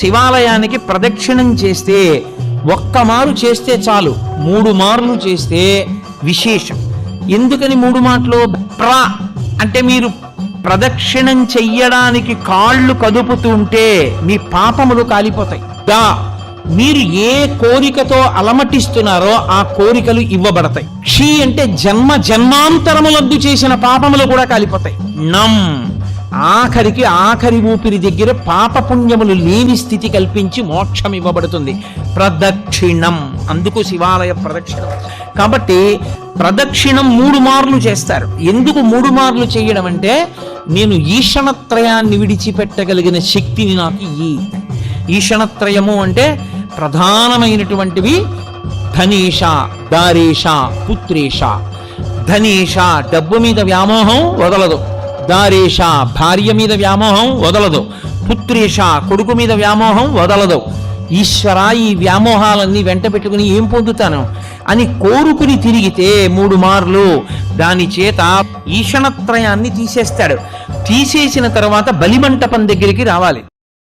శివాలయానికి ప్రదక్షిణం చేస్తే ఒక్క మారు చేస్తే చాలు, 3 మార్లు చేస్తే విశేషం. ఎందుకని 3 మాటలు? అంటే మీరు ప్రదక్షిణం చెయ్యడానికి కాళ్ళు కదుపుతుంటే మీ పాపములు కాలిపోతాయి. మీరు ఏ కోరికతో అలమటిస్తున్నారో ఆ కోరికలు ఇవ్వబడతాయి. క్షీ అంటే జన్మాంతరములందు చేసిన పాపములు కూడా కాలిపోతాయి. ఆఖరి ఊపిరి దగ్గర పాపపుణ్యములు లేని స్థితి కల్పించి మోక్షం ఇవ్వబడుతుంది. ప్రదక్షిణం, అందుకు శివాలయ ప్రదక్షిణం. కాబట్టి ప్రదక్షిణం 3 మార్లు చేస్తారు. ఎందుకు 3 మార్లు చేయడం అంటే, నేను ఈషణత్రయాన్ని విడిచిపెట్టగలిగిన శక్తిని నాకు ఈషణత్రయము అంటే ప్రధానమైనటువంటివి ధనేష, దారేష, పుత్రేష. ధనేష డబ్బు మీద వ్యామోహం వదలదు, దారేష భార్య మీద వ్యామోహం వదలదు, పుత్రేష కొడుకు మీద వ్యామోహం వదలదు. ఈశ్వర, ఈ వ్యామోహాలన్నీ వెంట పెట్టుకుని ఏం పొందుతాను అని కోరుకుని తిరిగితే 3 మార్లు దాని చేత ఈషణత్రయాన్ని తీసేస్తాడు. తీసేసిన తర్వాత బలిమంటపం దగ్గరికి రావాలి.